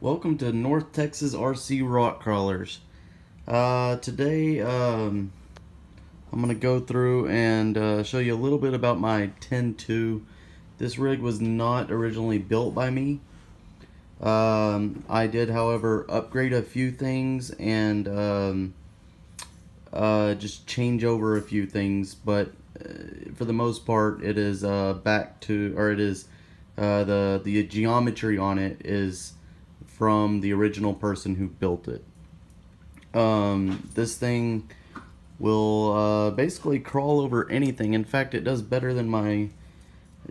Welcome to North Texas RC Rock Crawlers. Today I'm going to go through and show you a little bit about my 10.2. This rig was not originally built by me. I did, however, upgrade a few things and just change over a few things, but for the most part it is back to, or it is the geometry on it is from the original person who built it. This thing will basically crawl over anything. In fact, it does better than my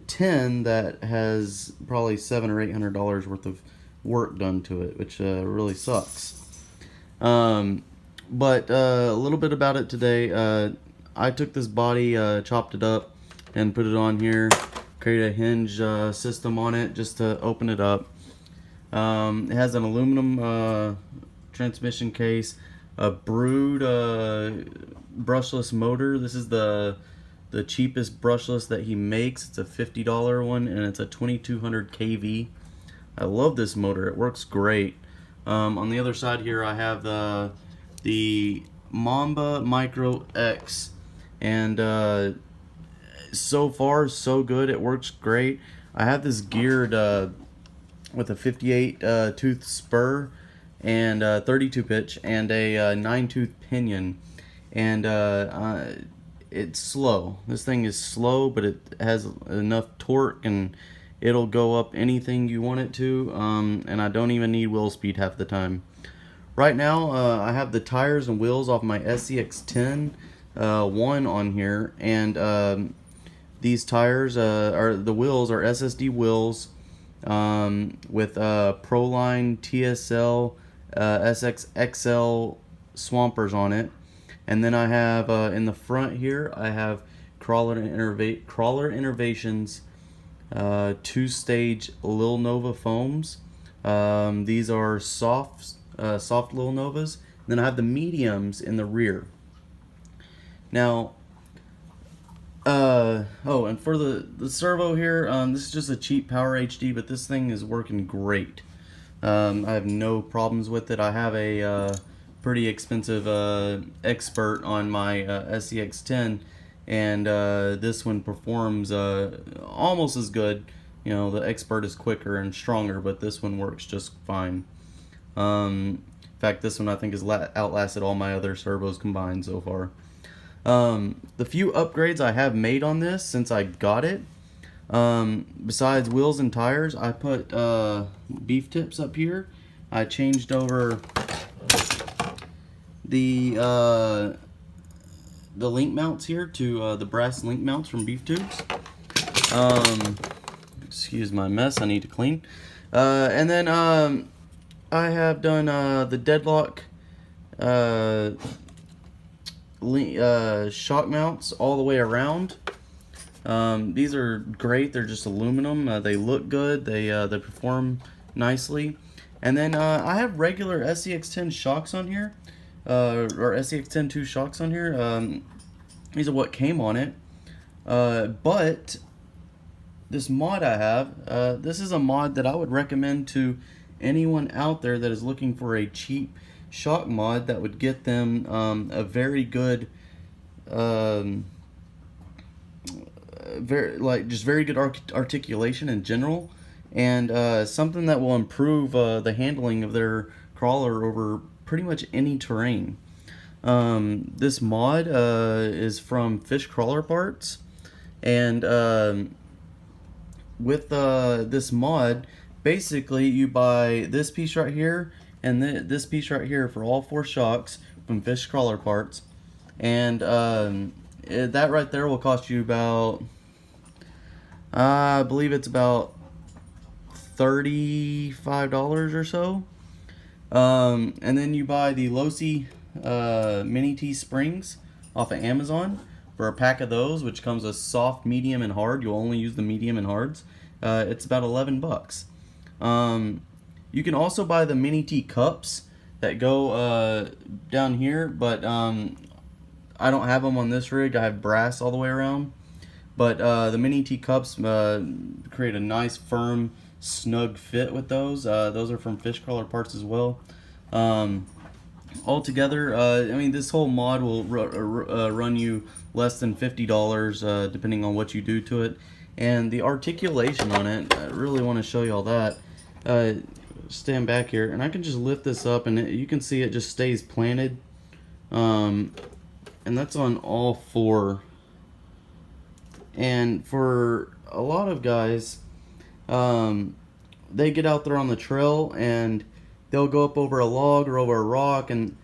10 that has probably $700 or $800 worth of work done to it, which really sucks. But a little bit about it today. I took this body, chopped it up, and put it on here. Created a hinge system on it just to open it up. It has an aluminum transmission case, a Brood brushless motor. This is the cheapest brushless that he makes. It's a $50 one, and it's a 2200 kV. I love this motor. It works great. On the other side here, I have the Mamba Micro X, and so far so good. It works great. I have this geared with a 58 tooth spur and 32 pitch and a 9 tooth pinion, and it's slow. This thing is slow, but it has enough torque and it'll go up anything you want it to, and I don't even need wheel speed half the time. Right now I have the tires and wheels off my Scx10.2 on here, and these tires the wheels are SSD wheels with Proline TSL SX swampers on it. And then I have in the front here, I have Crawler Innovations 2-stage Lil Nova foams. These are soft Lil Novas. And then I have the mediums in the rear. Now, oh, and for the servo here, this is just a cheap Power HD, but this thing is working great. I have no problems with it. I have a pretty expensive expert on my SCX10, and this one performs almost as good. You know, the expert is quicker and stronger, but this one works just fine. In fact, this one I think has outlasted all my other servos combined so far. The few upgrades I have made on this since I got it, besides wheels and tires, I put beef tips up here. I changed over the link mounts here to the brass link mounts from Beef Tubes. Excuse my mess, I need to clean. And then I have done the deadlock shock mounts all the way around. These are great. They're just aluminum. They look good. They perform nicely. And then I have regular SCX10 shocks on here, or SCX10.2 shocks on here. These are what came on it. But this mod I have, this is a mod that I would recommend to anyone out there that is looking for a cheap shock mod that would get them a very good very good articulation in general, and something that will improve the handling of their crawler over pretty much any terrain. This mod is from Fish Crawler Parts, and with this mod, basically you buy this piece right here and this piece right here for all 4 shocks from Fish Crawler Parts, and that right there will cost you about, I believe it's about $35 or so. And then you buy the Losi Mini T springs off of Amazon for a pack of those, which comes with soft, medium, and hard. You'll only use the medium and hards. It's about 11 bucks. You can also buy the Mini T cups that go down here, but I don't have them on this rig. I have brass all the way around. But the Mini T cups create a nice firm snug fit with those. Those are from Fish Crawler Parts as well. Altogether, I mean, this whole mod will run you less than $50, depending on what you do to it. And the articulation on it, I really want to show you all that. Stand back here, and I can just lift this up, and you can see it just stays planted. And that's on all four. And for a lot of guys, they get out there on the trail and they'll go up over a log or over a rock, and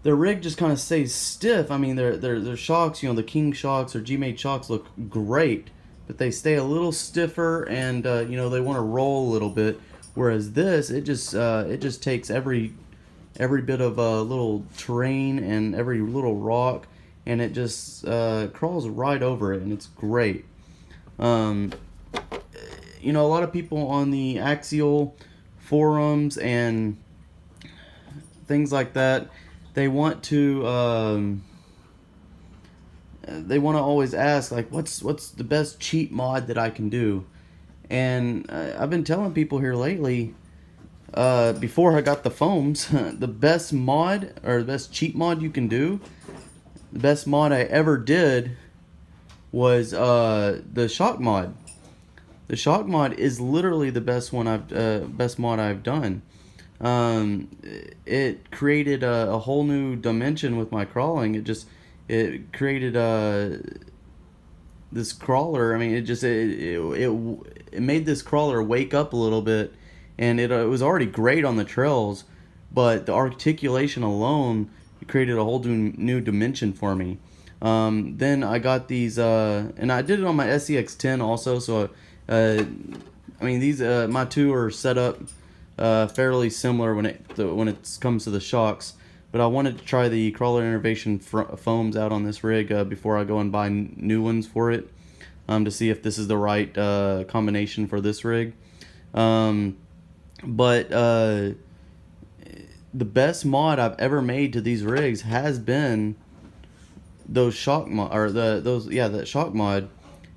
their rig just kind of stays stiff. I mean, their shocks, you know, the King shocks or G-Made shocks look great, but they stay a little stiffer, and you know, they want to roll a little bit. Whereas this, it just takes every bit of little terrain and every little rock, and it just crawls right over it, and it's great. You know, a lot of people on the axial forums and things like that, they want to always ask, like, what's the best cheat mod that I can do? And I've been telling people here lately, before I got the foams, the best mod, or the best cheat mod you can do, the best mod I ever did was the shock mod. The shock mod is literally the best mod I've done. It created a whole new dimension with my crawling. It created this crawler. I mean, it made this crawler wake up a little bit, and it was already great on the trails, but the articulation alone created a whole new dimension for me. Then I got these, and I did it on my Scx10 also. So I mean, these my two are set up fairly similar when it comes to the shocks. But I wanted to try the Crawler Innovation foams out on this rig before I go and buy new ones for it, to see if this is the right combination for this rig. But the best mod I've ever made to these rigs has been those shock mod, or that shock mod.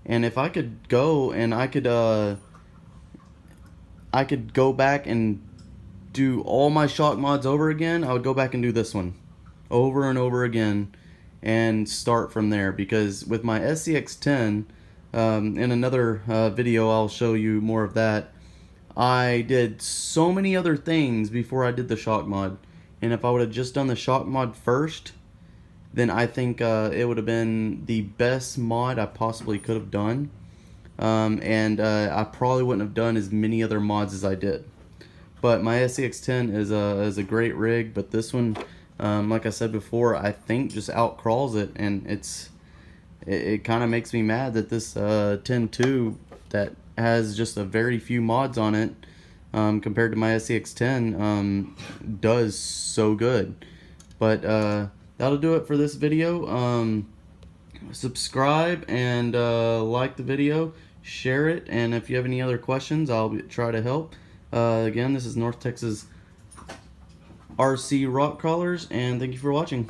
And if I could go and I could go back and do all my shock mods over again, I would go back and do this one over and over again and start from there. Because with my Scx10, in another video I'll show you more of that, I did so many other things before I did the shock mod. And if I would have just done the shock mod first, then I think it would have been the best mod I possibly could have done. And I probably wouldn't have done as many other mods as I did. But my Scx10 is a great rig, but this one, like I said before, I think just outcrawls it, and it kind of makes me mad that this 10.2 that has just a very few mods on it, compared to my Scx10, does so good. But that'll do it for this video. Subscribe and like the video, share it, and if you have any other questions, I'll try to help. Again, this is North Texas RC Rock Crawlers, and thank you for watching.